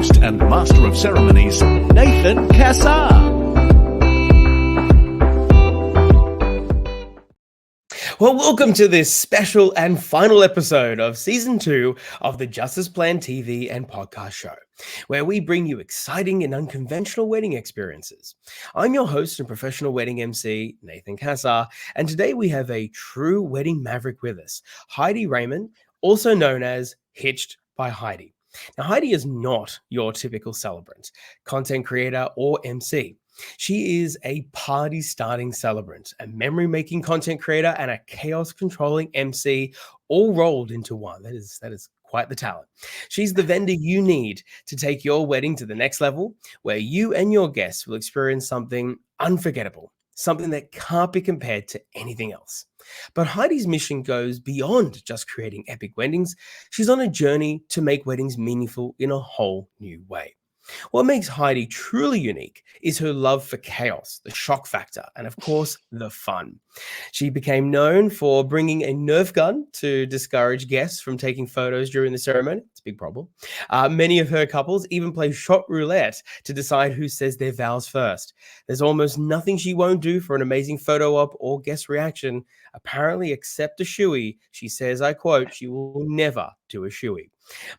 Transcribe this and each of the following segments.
host and master of ceremonies, Nathan Cassar. Well, welcome to this special and final episode of Season 2 of the Justice Plan TV and podcast show, where we bring you exciting and unconventional wedding experiences. I'm your host and professional wedding MC, Nathan Cassar, and today we have a true wedding maverick with us, Heidi Rayment, also known as Hitched by Heidi. Now, Heidi is not your typical celebrant, content creator, or MC. She is a party-starting celebrant, a memory-making content creator, and a chaos-controlling MC, all rolled into one. That is quite the talent. She's the vendor you need to take your wedding to the next level, where you and your guests will experience something unforgettable, something that can't be compared to anything else. But Heidi's mission goes beyond just creating epic weddings. She's on a journey to make weddings meaningful in a whole new way. What makes Heidi truly unique is her love for chaos, the shock factor, and of course, the fun. She became known for bringing a Nerf gun to discourage guests from taking photos during the ceremony. It's a big problem. Many of her couples even play Shot Roulette to decide who says their vows first. There's almost nothing she won't do for an amazing photo op or guest reaction, apparently except a shoey. She says, I quote, she will never do a shoey.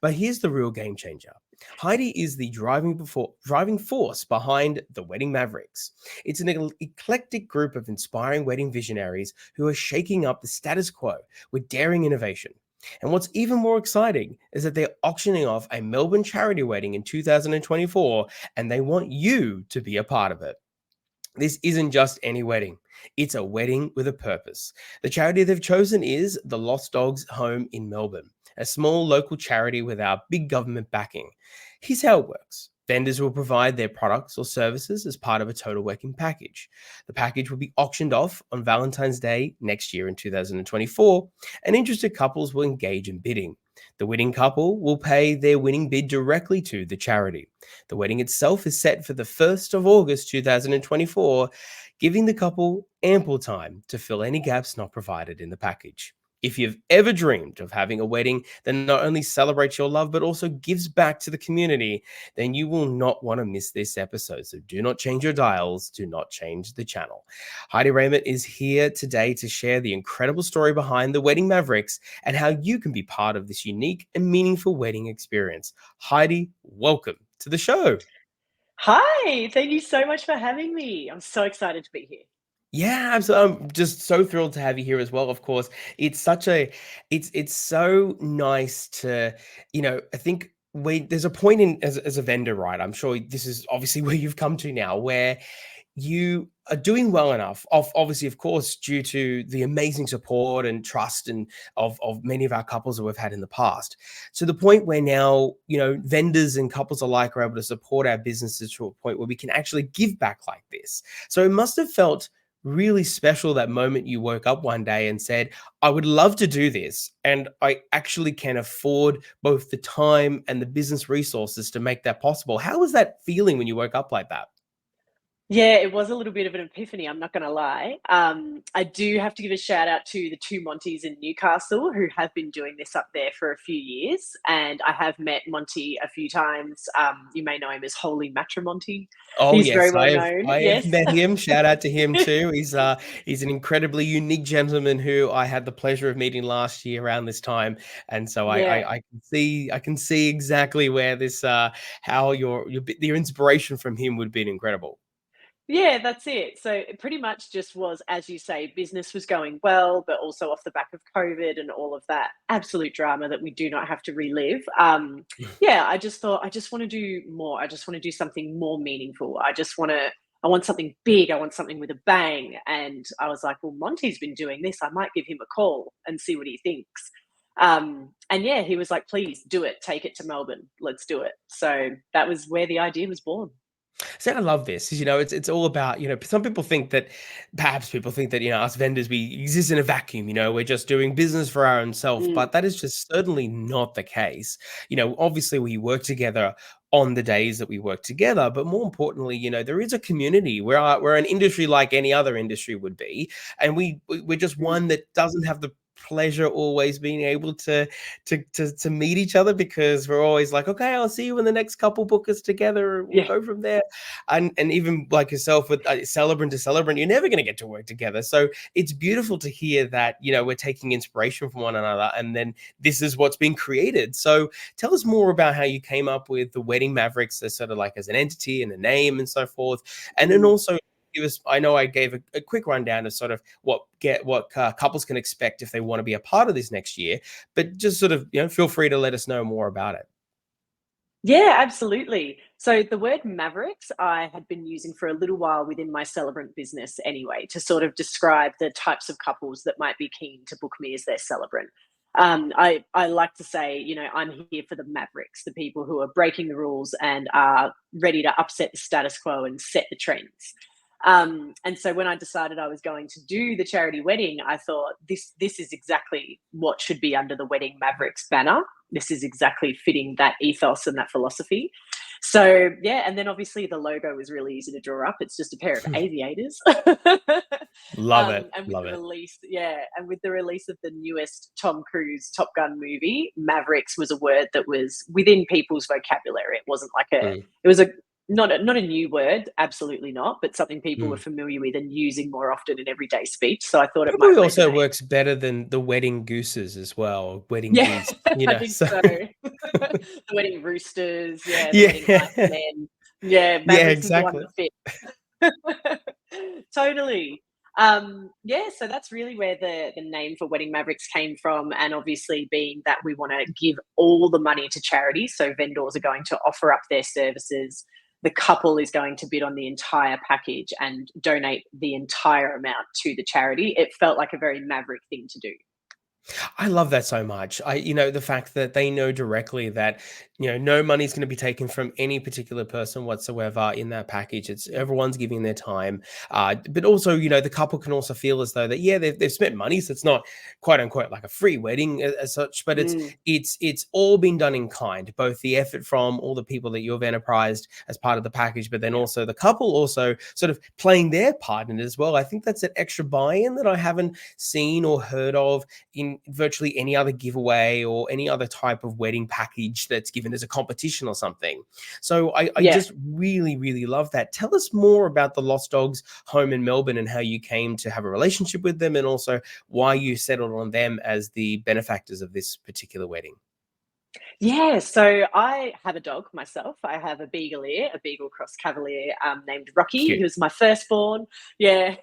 But here's the real game changer. Heidi is the driving force behind the Wedding Mavericks. It's an eclectic group of inspiring wedding visionaries who are shaking up the status quo with daring innovation. And what's even more exciting is that they're auctioning off a Melbourne charity wedding in 2024, and they want you to be a part of it. This isn't just any wedding. It's a wedding with a purpose. The charity they've chosen is the Lost Dogs Home in Melbourne, a small local charity without big government backing. Here's how it works. Vendors will provide their products or services as part of a total wedding package. The package will be auctioned off on Valentine's Day next year in 2024, and interested couples will engage in bidding. The winning couple will pay their winning bid directly to the charity. The wedding itself is set for the 1st of August 2024, giving the couple ample time to fill any gaps not provided in the package. If you've ever dreamed of having a wedding that not only celebrates your love, but also gives back to the community, then you will not want to miss this episode. So do not change your dials. Do not change the channel. Heidi Rayment is here today to share the incredible story behind the Wedding Mavericks and how you can be part of this unique and meaningful wedding experience. Heidi, welcome to the show. Hi, thank you so much for having me. I'm so excited to be here. Yeah, absolutely. I'm just so thrilled to have you here as well. Of course, it's so nice to, I think there's a point in as a vendor, right? I'm sure this is obviously where you've come to now, where you are doing well enough, obviously, of course, due to the amazing support and trust and of many of our couples that we've had in the past, to the point where now, vendors and couples alike are able to support our businesses to a point where we can actually give back like this. So it must have felt really special that moment you woke up one day and said, I would love to do this, and I actually can afford both the time and the business resources to make that possible. How was that feeling when you woke up like that? Yeah, it was a little bit of an epiphany, I'm not going to lie. I do have to give a shout out to the two Monties in Newcastle who have been doing this up there for a few years. And I have met Monty a few times. You may know him as Holy Matrimonty. Oh, He's yes, very well known. I have met him. Shout out to him too. He's an incredibly unique gentleman who I had the pleasure of meeting last year around this time. And so Yeah. I can see exactly where this how your inspiration from him would have been incredible. Yeah, that's it. So it pretty much just was, as you say, business was going well, but also off the back of COVID and all of that absolute drama that we do not have to relive. Yeah, I just thought, I just want to do more. I just want to do something more meaningful. I want something big. I want something with a bang. And I was like, well, Monty's been doing this. I might give him a call and see what he thinks. And yeah, he was like, please do it. Take it to Melbourne. Let's do it. So that was where the idea was born. So I love this. It's all about, some people think that us vendors, we exist in a vacuum, we're just doing business for our own self, but that is just certainly not the case. Obviously we work together on the days that we work together, but more importantly, there is a community. We're an industry like any other industry would be, and we're just one that doesn't have the pleasure always being able to meet each other, because we're always like, okay, I'll see you when the next couple book us together. We'll Yeah. go from there. And even like yourself with celebrant to celebrant, you're never going to get to work together. So it's beautiful to hear that, you know, we're taking inspiration from one another, and then this is what's being created. So tell us more about how you came up with the Wedding Mavericks as sort of like as an entity and a name and so forth. And then also give us, I know I gave a quick rundown of sort of what couples can expect if they want to be a part of this next year, but just sort of, you know, feel free to let us know more about it. Yeah, absolutely. So the word Mavericks I had been using for a little while within my celebrant business anyway, to sort of describe the types of couples that might be keen to book me as their celebrant. I like to say, you know, I'm here for the Mavericks, the people who are breaking the rules and are ready to upset the status quo and set the trends. And so when I decided I was going to do the charity wedding, I thought this is exactly what should be under the Wedding Mavericks banner. This is exactly fitting that ethos and that philosophy. So yeah, and then obviously the logo was really easy to draw up. It's just a pair of aviators. Love it. And with Love the it. release, yeah, and with the release of the newest Tom Cruise Top Gun movie, Mavericks was a word that was within people's vocabulary. It wasn't like Mm, it was a not a new word, absolutely not, but something people were mm. familiar with and using more often in everyday speech. So I thought it might Probably also resonate. works better than the wedding gooses as well, wedding Yeah, geese, you I know, think so so. The wedding roosters, yeah, the wedding hype yeah. men. Yeah, Yeah, Mavericks is the one exactly. that fits. Totally. Yeah, so that's really where the name for Wedding Mavericks came from. And obviously, being that we want to give all the money to charity, so vendors are going to offer up their services. The couple is going to bid on the entire package and donate the entire amount to the charity. It felt like a very maverick thing to do. I love that so much. You know, the fact that they know directly that, you know, no money's going to be taken from any particular person whatsoever in that package. It's everyone's giving their time. But also, you know, the couple can also feel as though that, yeah, they've spent money. So it's not quote unquote like a free wedding as such, but Mm, it's all been done in kind, both the effort from all the people that you've enterprised as part of the package, but then yeah. also the couple also sort of playing their part in it as well. I think that's an extra buy-in that I haven't seen or heard of in virtually any other giveaway or any other type of wedding package that's given as a competition or something. So I Yeah. just really, really love that. Tell us more about the Lost Dogs home in Melbourne and how you came to have a relationship with them, and also why you settled on them as the benefactors of this particular wedding. Yeah, so I have a dog myself. I have a beagle ear, a beagle cross cavalier named Rocky. He Cute. was my firstborn. Yeah,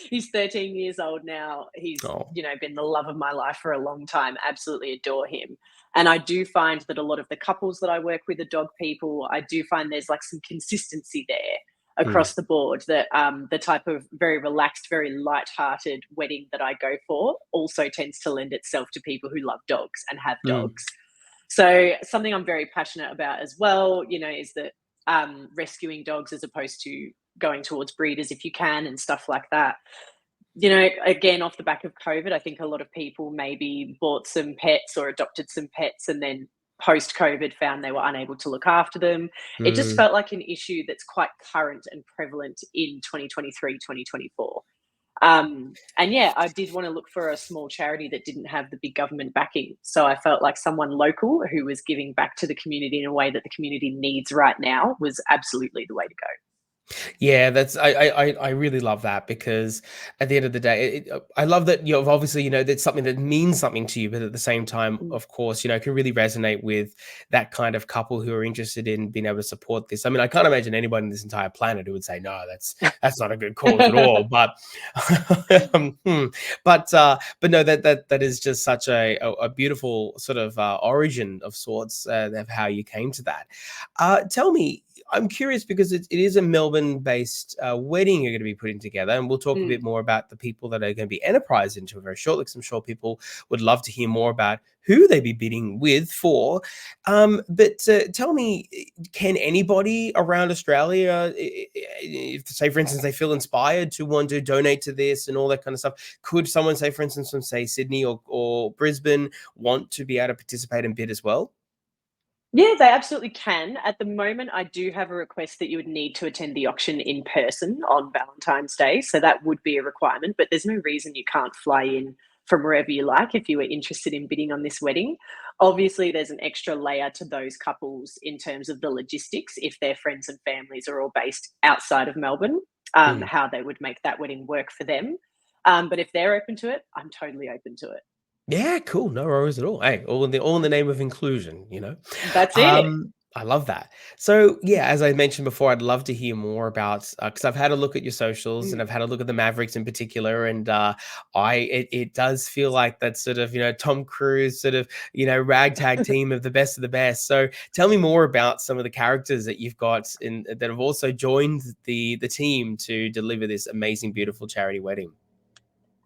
he's 13 years old now. He's, Oh. you know, been the love of my life for a long time. Absolutely adore him. And I do find that a lot of the couples that I work with are dog people. I do find there's like some consistency there Mm, across the board, that the type of very relaxed, very light-hearted wedding that I go for also tends to lend itself to people who love dogs and have mm, dogs. So something I'm very passionate about as well, you know, is that rescuing dogs as opposed to going towards breeders if you can and stuff like that. You know, again, off the back of COVID, I think a lot of people maybe bought some pets or adopted some pets and then post COVID found they were unable to look after them. It just mm. felt like an issue that's quite current and prevalent in 2023, 2024. And yeah, I did want to look for a small charity that didn't have the big government backing. So I felt like someone local who was giving back to the community in a way that the community needs right now was absolutely the way to go. Yeah, that's I really love that, because at the end of the day, I love that you've obviously, you know, that's something that means something to you, but at the same time, Mm. of course, you know, can really resonate with that kind of couple who are interested in being able to support this. I mean, I can't imagine anybody on this entire planet who would say no, that's not a good cause at all. But but no, that is just such a beautiful sort of origin of sorts, of how you came to that. Tell me, I'm curious, because it is a Melbourne-based wedding you're going to be putting together, and we'll talk a bit Mm. more about the people that are going to be enterprise into it very shortly, because I'm sure people would love to hear more about who they be bidding with for. But tell me, can anybody around Australia, if say for instance they feel inspired to want to donate to this and all that kind of stuff, could someone say for instance from say Sydney or Brisbane want to be able to participate and bid as well? Yeah, they absolutely can. At the moment, I do have a request that you would need to attend the auction in person on Valentine's Day. So that would be a requirement, but there's no reason you can't fly in from wherever you like if you were interested in bidding on this wedding. Obviously, there's an extra layer to those couples in terms of the logistics if their friends and families are all based outside of Melbourne, Mm. how they would make that wedding work for them. But if they're open to it, I'm totally open to it. Yeah, cool. No worries at all. Hey, all in the name of inclusion, That's it. I love that. So yeah, as I mentioned before, I'd love to hear more about because I've had a look at your socials and Mm. I've had a look at the Mavericks in particular, and it does feel like that sort of Tom Cruise sort of ragtag team of the best. So tell me more about some of the characters that you've got in that have also joined the team to deliver this amazing, beautiful charity wedding.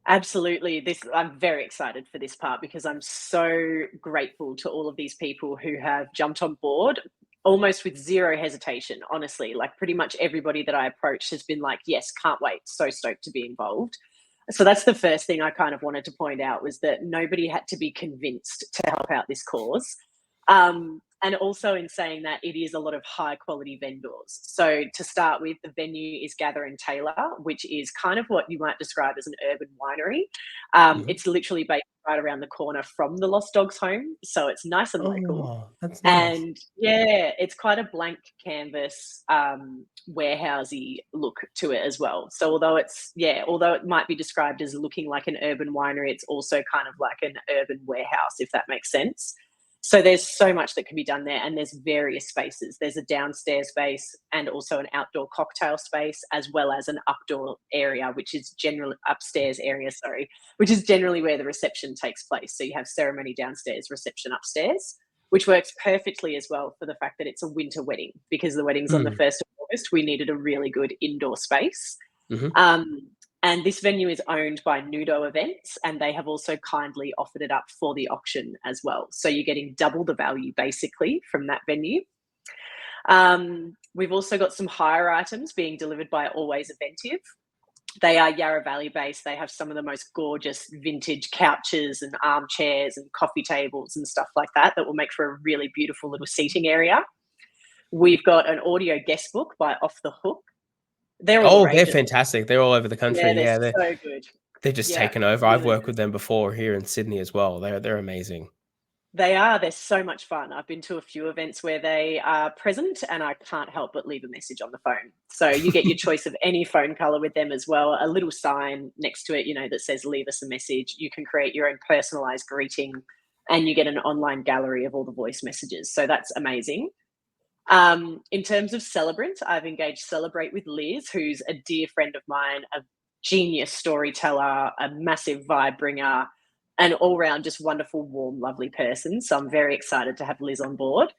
Absolutely. I'm very excited for this part because I'm so grateful to all of these people who have jumped on board almost with zero hesitation, honestly. Like pretty much everybody that I approached has been like, yes, can't wait, so stoked to be involved. So that's the first thing I kind of wanted to point out was that nobody had to be convinced to help out this cause. And also in saying that it is a lot of high quality vendors. So to start with, the venue is Gather and Taylor, which is kind of what you might describe as an urban winery. Mhm. It's literally based right around the corner from the Lost Dogs home. So it's nice and local. Oh, that's nice. And yeah, it's quite a blank canvas, warehousey look to it as well. So although it might be described as looking like an urban winery, it's also kind of like an urban warehouse, if that makes sense. So there's so much that can be done there, and there's various spaces. There's a downstairs space and also an outdoor cocktail space, as well as an updoor area, which is generally upstairs area, sorry, which is generally where the reception takes place. So you have ceremony downstairs, reception upstairs, which works perfectly as well for the fact that it's a winter wedding because the wedding's on the Mm. 1st of August. We needed a really good indoor space. Mhm. Um, and this venue is owned by Nudo Events, and they have also kindly offered it up for the auction as well. So you're getting double the value basically from that venue. We've also got some hire items being delivered by Always Eventive. They are Yarra Valley based. They have some of the most gorgeous vintage couches and armchairs and coffee tables and stuff like that that will make for a really beautiful little seating area. We've got an audio guest book by Off the Hook. They're all the Oh, they're rages. fantastic. They're all over the country. Yeah, they're Yeah, so good. they're just Yeah, taken over. I've really worked good. with them before here in Sydney as well. They're amazing. They are. They're so much fun. I've been to a few events where they are present and I can't help but leave a message on the phone. So you get your choice of any phone color with them as well. A little sign next to it, that says leave us a message. You can create your own personalized greeting and you get an online gallery of all the voice messages. So that's amazing. In terms of celebrant, I've engaged Celebrate with Liz, who's a dear friend of mine, a genius storyteller, a massive vibe bringer, an all round just wonderful, warm, lovely person. So I'm very excited to have Liz on board.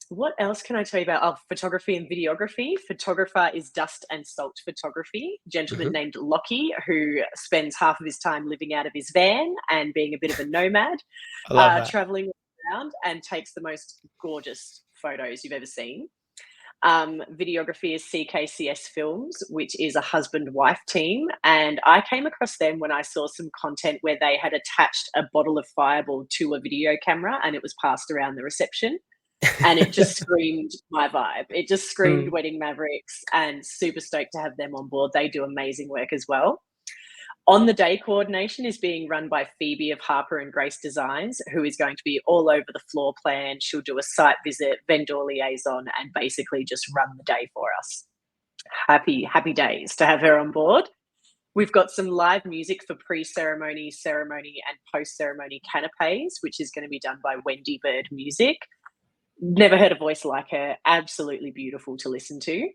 What else can I tell you about? Oh, photography and videography. Photographer is Dust and Salt Photography, a gentleman Mhm. named Lockie, who spends half of his time living out of his van and being a bit of a nomad, I love that. traveling around and takes the most gorgeous photos you've ever seen. Videography is CKCS Films, which is a husband-wife team. And I came across them when I saw some content where they had attached a bottle of Fireball to a video camera and it was passed around the reception. And it just screamed my vibe. It just screamed Mm. Wedding Mavericks and super stoked to have them on board. They do amazing work as well. On the day coordination is being run by Phoebe of Harper and Grace Designs, who is going to be all over the floor plan. She'll do a site visit, vendor liaison, and basically just run the day for us. Happy, happy days to have her on board. We've got some live music for pre-ceremony, ceremony, and post-ceremony canapes, which is going to be done by Wendy Bird Music. Never heard a voice like her. Absolutely beautiful to listen to.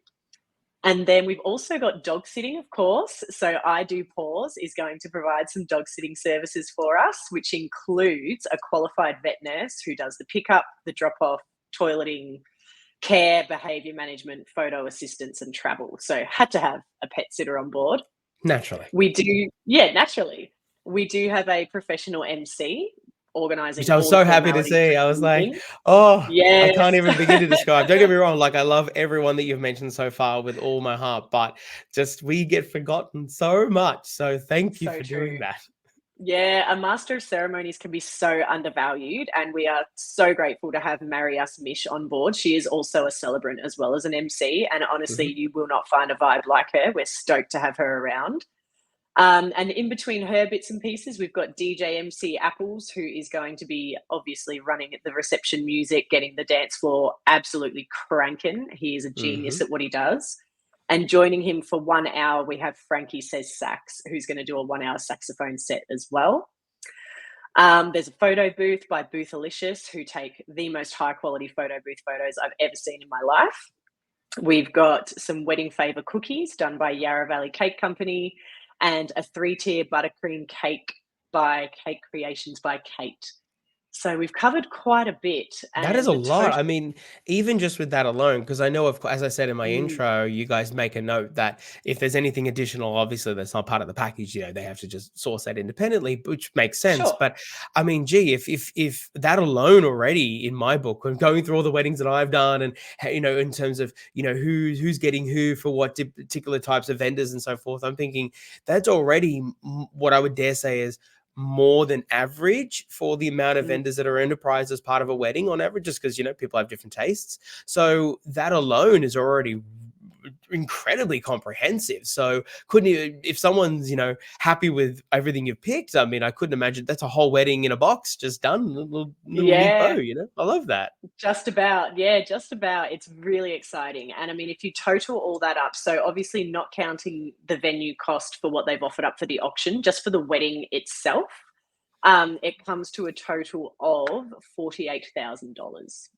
And then we've also got dog sitting, of course. So I Do Pause is going to provide some dog sitting services for us, which includes a qualified vet nurse who does the pickup, the drop off, toileting, care, behaviour management, photo assistance, and travel. So had to have a pet sitter on board. Naturally. We do, yeah, naturally. We do have a professional MC organising Which I was all so the happy to formalities see. of I the was like, evening. oh, I can't Yes. even begin to describe. Don't get me wrong. Like, I love everyone that you've mentioned so far with all my heart, but just we get forgotten so much. So thank you So for true. doing that. Yeah, a master of ceremonies can be so undervalued, and we are so grateful to have Marius Mish on board. She is also a celebrant as well as an MC, and honestly, Mhm. you will not find a vibe like her. We're stoked to have her around. And in between her bits and pieces, we've got DJ MC Apples, who is going to be obviously running the reception music, getting the dance floor absolutely cranking. He is a genius at what he does. And joining him for 1 hour, we have Frankie Says Sax, who's going to do a 1 hour saxophone set as well. There's a photo booth by Boothalicious, who take the most high quality photo booth photos I've ever seen in my life. We've got some wedding favour cookies done by Yarra Valley Cake Company, and a 3-tier buttercream cake by Cake Creations by Kate. So we've covered quite a bit. That is a lot. I mean, even just with that alone, because I know, as I said in my intro, you guys make a note that if there's anything additional, obviously that's not part of the package, they have to just source that independently, which makes sense. Sure. But I mean, gee, if that alone already in my book, when going through all the weddings that I've done, and in terms of who's getting who for what particular types of vendors and so forth, I'm thinking that's already what I would dare say is more than average for the amount of vendors that are enterprise as part of a wedding on average, just because people have different tastes. So that alone is already incredibly comprehensive. So couldn't you, if someone's happy with everything you've picked, I mean, I couldn't imagine that's a whole wedding in a box just done, little neat bow, I love that. Just about. It's really exciting. And I mean, if you total all that up, so obviously not counting the venue cost for what they've offered up for the auction, just for the wedding itself, it comes to a total of $48,000.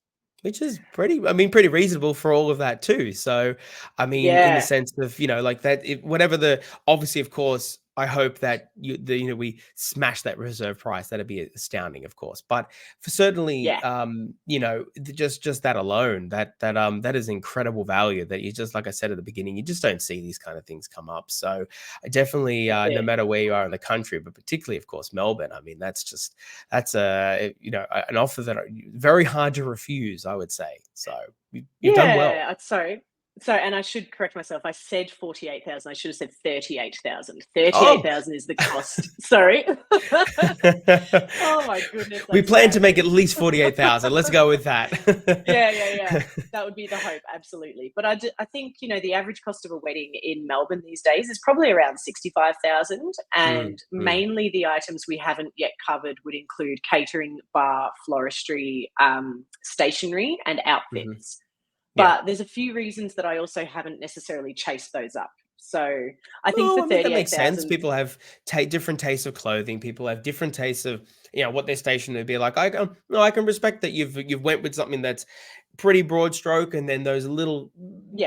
Which is pretty reasonable for all of that too. So, I mean, in the sense of, like that, whatever obviously, of course, I hope that we smash that reserve price. That'd be astounding, of course. But for certainly, just that alone, that is incredible value that you just, like I said at the beginning, you just don't see these kind of things come up. So definitely, no matter where you are in the country, but particularly, of course, Melbourne. I mean, that's an offer that very hard to refuse, I would say. So you've done well. So, and I should correct myself. I said 48,000. I should have said 38,000. 38,000 is the cost. Sorry. Oh my goodness. We plan to make at least 48,000. Let's go with that. Yeah. That would be the hope. Absolutely. But I think, the average cost of a wedding in Melbourne these days is probably around 65,000. And mainly the items we haven't yet covered would include catering, bar, floristry, stationery, and outfits. But there's a few reasons that I also haven't necessarily chased those up. So I think for 38,000, that makes sense. People have different tastes of clothing. People have different tastes of what their station would be like. I can respect that you've went with something that's pretty broad stroke, and then those little,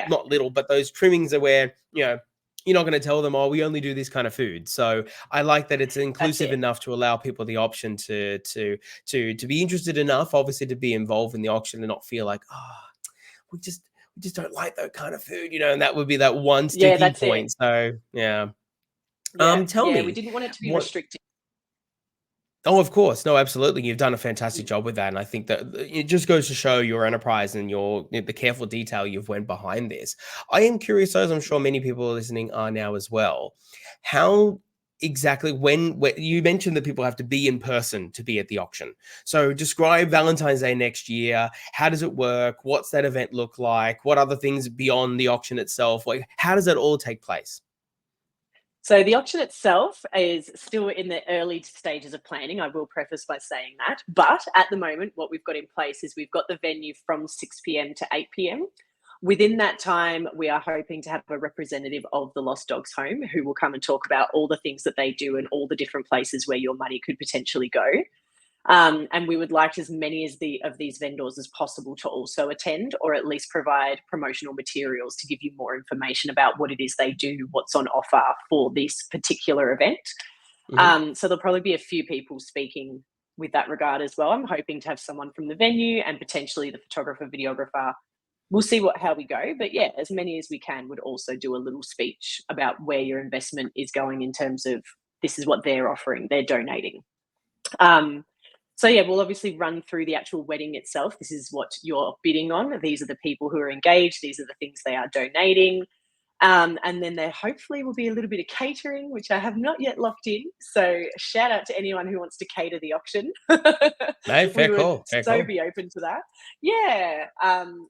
not little, but those trimmings are where you're not going to tell them, oh, we only do this kind of food. So I like that it's inclusive enough to allow people the option to be interested enough, obviously, to be involved in the auction and not feel like, we just don't like that kind of food, and that would be that one sticking point. So tell me, we didn't want it to be restricted. Oh, of course. No, absolutely. You've done a fantastic job with that. And I think that it just goes to show your enterprise and the careful detail you've went behind this. I am curious, as I'm sure many people listening are now as well, how exactly when you mentioned that people have to be in person to be at the auction. So describe Valentine's Day next year. How does it work? What's that event look like? What other things beyond the auction itself? Like, how does that all take place? So the auction itself is still in the early stages of planning. I will preface by saying that. But at the moment, what we've got in place is we've got the venue from 6 p.m. to 8 p.m. Within that time, we are hoping to have a representative of the Lost Dogs Home who will come and talk about all the things that they do and all the different places where your money could potentially go. And we would like as many of these vendors as possible to also attend, or at least provide promotional materials to give you more information about what it is they do, what's on offer for this particular event. So there'll probably be a few people speaking with that regard as well. I'm hoping to have someone from the venue and potentially the photographer, videographer. We'll see how we go. But yeah, as many as we can would also do a little speech about where your investment is going in terms of this is what they're offering, they're donating. So yeah, we'll obviously run through the actual wedding itself. This is what you're bidding on. These are the people who are engaged. These are the things they are donating. And then there hopefully will be a little bit of catering, which I have not yet locked in. So shout out to anyone who wants to cater the auction. No, We fair would call. Fair so call. be open to that. Yeah.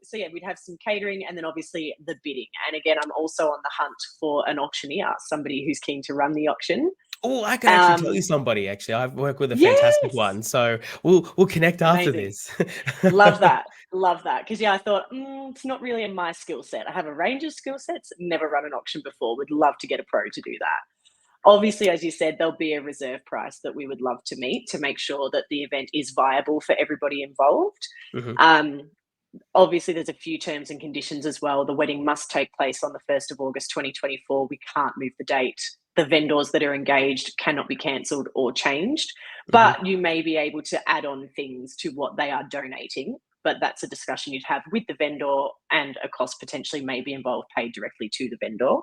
So yeah, we'd have some catering and then obviously the bidding. And again, I'm also on the hunt for an auctioneer, somebody who's keen to run the auction. Oh, I can actually tell you Um, somebody. Actually, I've worked with a fantastic yes, one, so we'll connect after amazing. this. Love that. Love that. Because, yeah, I thought, it's not really in my skill set. I have a range of skill sets, never run an auction before. Would love to get a pro to do that. Obviously, as you said, there'll be a reserve price that we would love to meet to make sure that the event is viable for everybody involved. Mhm. Obviously, there's a few terms and conditions as well. The wedding must take place on the 1st of August 2024. We can't move the date. The vendors that are engaged cannot be cancelled or changed, Mhm. but you may be able to add on things to what they are donating. But that's a discussion you'd have with the vendor, and a cost potentially may be involved paid directly to the vendor.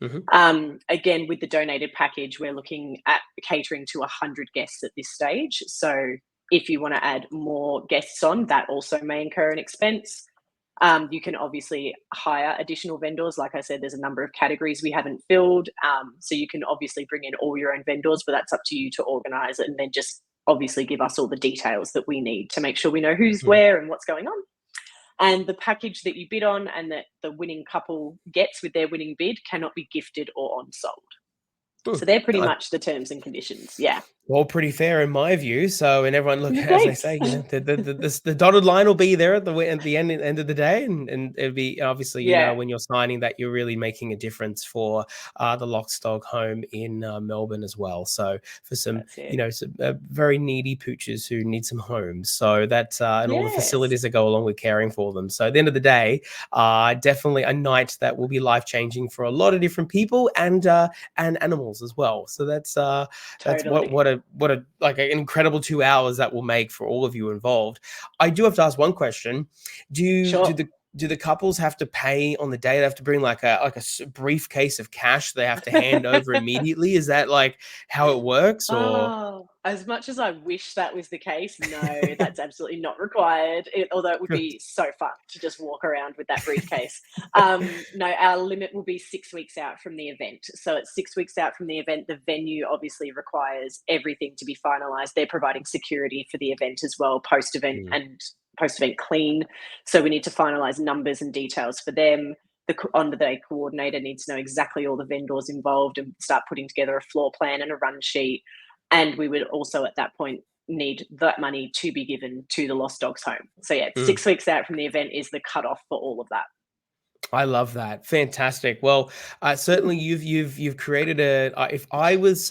Mhm. Again, with the donated package, we're looking at catering to 100 guests at this stage. So if you want to add more guests on, that also may incur an expense. You can obviously hire additional vendors. Like I said, there's a number of categories we haven't filled. So you can obviously bring in all your own vendors, but that's up to you to organize it and then just obviously give us all the details that we need to make sure we know who's Mm. where and what's going on. And the package that you bid on and that the winning couple gets with their winning bid cannot be gifted or on sold. So they're pretty Mm. much the terms and conditions. Yeah. All pretty fair in my view. So, and everyone, look, as I Thanks. say, the dotted line will be there at the end of the day, and it'll be obviously, Yeah, when you're signing that, you're really making a difference for the Lock Stock home in Melbourne as well. So, for some, that's it. some very needy pooches who need some homes, so that and all the Yes. facilities that go along with caring for them. So, at the end of the day, definitely a night that will be life changing for a lot of different people and animals as well. So that's Totally. what a like an incredible 2 hours that will make for all of you involved. I do have to ask one question. Sure. Do the couples have to pay on the day? They have to bring like a briefcase of cash they have to hand over immediately? Is that like how it works, or? Oh, as much as I wish that was the case, no, that's absolutely not required. Although it would Good. be so fun to just walk around with that briefcase. No, our limit will be 6 weeks out from the event. So it's 6 weeks out from the event. The venue obviously requires everything to be finalised. They're providing security for the event as well, post event Mm. and post event clean. So we need to finalise numbers and details for them. The on the day coordinator needs to know exactly all the vendors involved and start putting together a floor plan and a run sheet. And we would also at that point need that money to be given to the Lost Dogs home. So yeah, Mm. 6 weeks out from the event is the cutoff for all of that. I love that. Fantastic. Well, certainly you've created a. If I was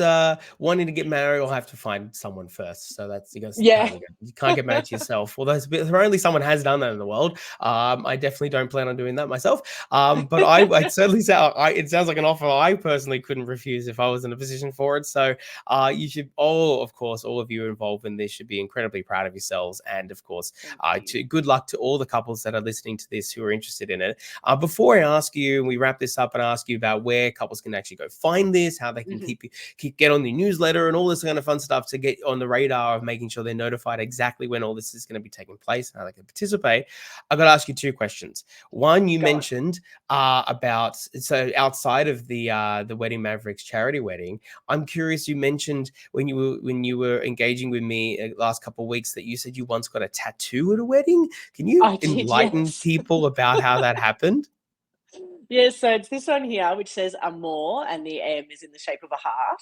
wanting to get married, I'll have to find someone first. So that's Yeah. you can't get married to yourself. Although apparently someone has done that in the world. I definitely don't plan on doing that myself. But I certainly sound. It sounds like an offer I personally couldn't refuse if I was in a position for it. So you should of course, all of you involved in this should be incredibly proud of yourselves, and of course, good luck to all the couples that are listening to this who are interested in it. Before I ask you, and we wrap this up and ask you about where couples can actually go find this, how they can get on the newsletter and all this kind of fun stuff to get on the radar of making sure they're notified exactly when all this is going to be taking place and how they can participate, I've got to ask you two questions. One, you Go on. mentioned about, so outside of the Wedding Mavericks charity wedding, I'm curious, you mentioned when you were engaging with me last couple of weeks that you said you once got a tattoo at a wedding. Can you I did, enlighten yes. people about how that happened? Yeah, so it's this one here which says amor, and the M is in the shape of a heart.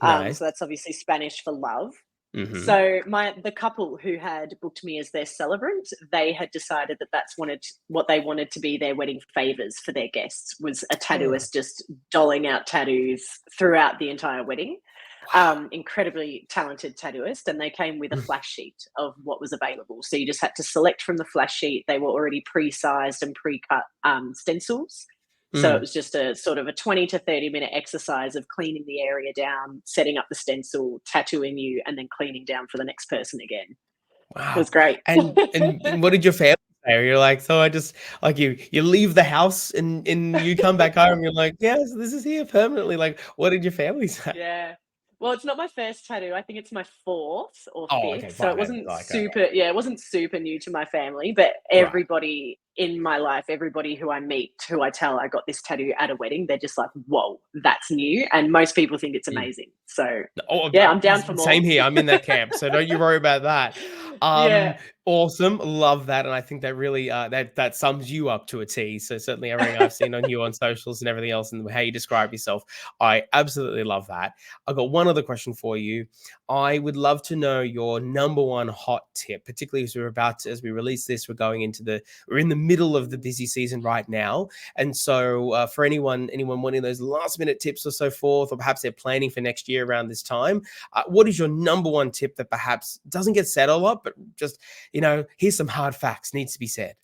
Nice. So that's obviously Spanish for love. Mm-hmm. So the couple who had booked me as their celebrant, they had decided that that's what they wanted to be their wedding favors for their guests, was a tattooist just doling out tattoos throughout the entire wedding. Incredibly talented tattooist, and they came with a flash sheet of what was available. So you just had to select from the flash sheet. They were already pre-sized and pre-cut stencils. So it was just a sort of a 20 to 30-minute exercise of cleaning the area down, setting up the stencil, tattooing you, and then cleaning down for the next person again. It Wow. was great. And what did your family say? You're like, so I just like you leave the house and you come back home and you're like, yes, this is here permanently. Like, what did your family say? Yeah. Well, it's not my first tattoo. I think it's my fourth or Oh, okay, fifth. So it fine. wasn't Okay, super, yeah, it wasn't super new to my family, but right. everybody in my life, everybody who I meet, who I tell I got this tattoo at a wedding, they're just like, whoa, that's new. And most people think it's Mm. amazing. So Oh, yeah, I'm down for same more. here. I'm in that camp, so don't you worry about that. Yeah. Awesome, love that, and I think that really that sums you up to a T. So certainly everything I've seen on you on socials and everything else, and how you describe yourself, I absolutely love that. I've got one other question for you. I would love to know your number one hot tip, particularly as as we release this, we're in the middle of the busy season right now, and so for anyone wanting those last minute tips or so forth, or perhaps they're planning for next year around this time, what is your number one tip that perhaps doesn't get said a lot, but just, here's some hard facts needs to be said?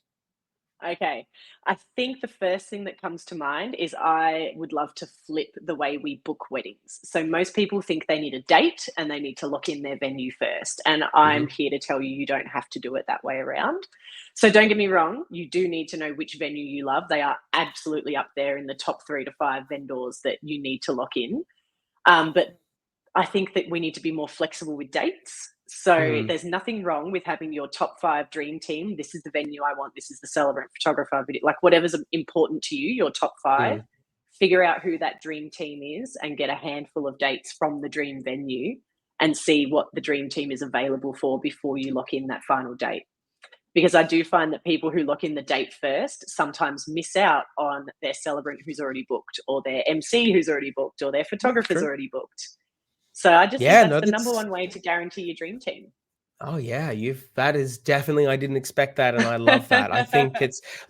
Okay. I think the first thing that comes to mind is I would love to flip the way we book weddings. So most people think they need a date and they need to lock in their venue first. And I'm Mhm. here to tell you, you don't have to do it that way around. So don't get me wrong, you do need to know which venue you love. They are absolutely up there in the top 3 to 5 vendors that you need to lock in. But I think that we need to be more flexible with dates. So Mm. there's nothing wrong with having your top 5 dream team. This is the venue I want. This is the celebrant photographer, video, like whatever's important to you, your top 5. Mm. Figure out who that dream team is and get a handful of dates from the dream venue and see what the dream team is available for before you lock in that final date. Because I do find that people who lock in the date first sometimes miss out on their celebrant who's already booked, or their MC who's already booked, or their photographer's True. already booked. So I just think Yeah, that's no, the number that's one way to guarantee your dream team. Oh yeah, that is definitely, I didn't expect that, and I love that. I think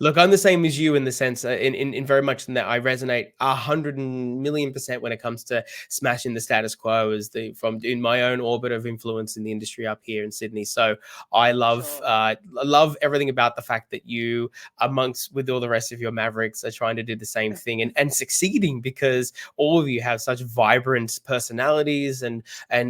look, I'm the same as you in the sense, in very much in that I resonate 100 million% when it comes to smashing the status quo as from in my own orbit of influence in the industry up here in Sydney. So I Sure. I love everything about the fact that you, amongst with all the rest of your Mavericks, are trying to do the same thing and succeeding, because all of you have such vibrant personalities and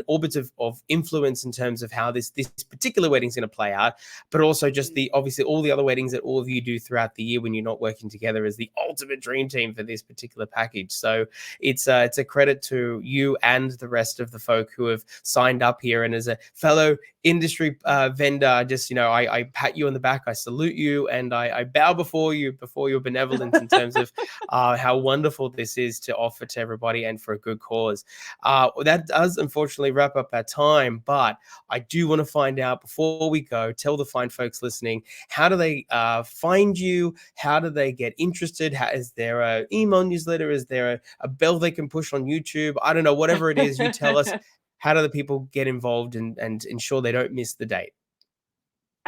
orbits of influence in terms of how this particular wedding is going to play out, but also just Mm. obviously all the other weddings that all of you do throughout the year when you're not working together as the ultimate dream team for this particular package. So it's a credit to you and the rest of the folk who have signed up here. And as a fellow industry vendor, I just, I pat you on the back, I salute you, and I bow before your benevolence in terms of how wonderful this is to offer to everybody and for a good cause. That does unfortunately wrap up our time, but I do want to find out before we go, tell the fine folks listening, how do they find you? How do they get interested? Is there an email newsletter? Is there a bell they can push on YouTube? I don't know, whatever it is, you tell us. How do the people get involved and ensure they don't miss the date?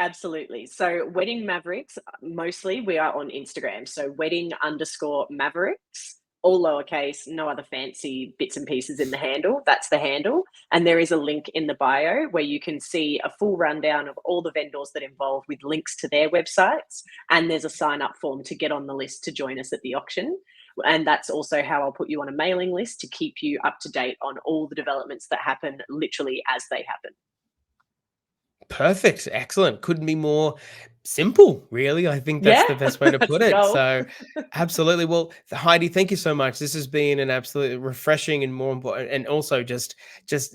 Absolutely. So Wedding Mavericks, mostly we are on Instagram. So wedding_Mavericks, all lowercase, no other fancy bits and pieces in the handle. That's the handle. And there is a link in the bio where you can see a full rundown of all the vendors that involve with links to their websites. And there's a sign up form to get on the list to join us at the auction. And that's also how I'll put you on a mailing list to keep you up to date on all the developments that happen literally as they happen. Perfect. Excellent. Couldn't be more simple, really. I think that's Yeah, the best way to that's put the it. goal. So, absolutely. Well, Heidi, thank you so much. This has been an absolutely refreshing and more important, and also just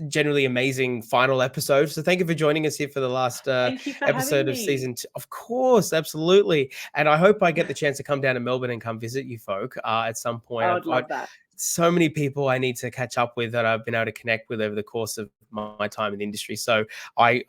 generally amazing final episode. So, thank you for joining us here for the last Thank you for having episode of me. season 2. Of course, absolutely. And I hope I get the chance to come down to Melbourne and come visit you folk at some point. I would love that. So many people I need to catch up with that I've been able to connect with over the course of my time in the industry. So I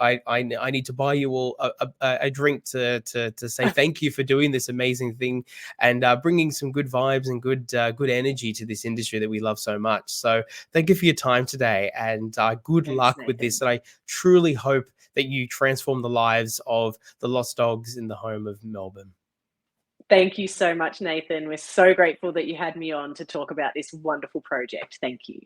need to buy you all a drink to say thank you for doing this amazing thing and bringing some good vibes and good energy to this industry that we love so much. So thank you for your time today, and good Thanks, luck with this. Nathan. And I truly hope that you transform the lives of the lost dogs in the home of Melbourne. Thank you so much, Nathan. We're so grateful that you had me on to talk about this wonderful project. Thank you.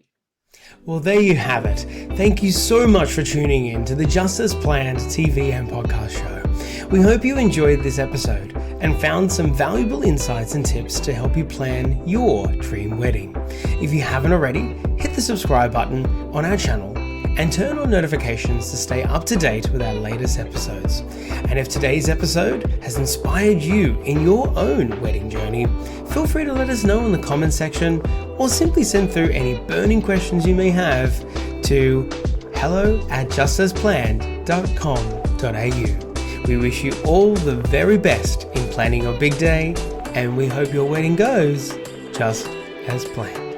Well, there you have it. Thank you so much for tuning in to the Just As Planned TV and podcast show. We hope you enjoyed this episode and found some valuable insights and tips to help you plan your dream wedding. If you haven't already, hit the subscribe button on our channel and turn on notifications to stay up to date with our latest episodes. And if today's episode has inspired you in your own wedding journey, feel free to let us know in the comment section or simply send through any burning questions you may have to hello@justasplan.com.au. We wish you all the very best in planning your big day, and we hope your wedding goes just as planned.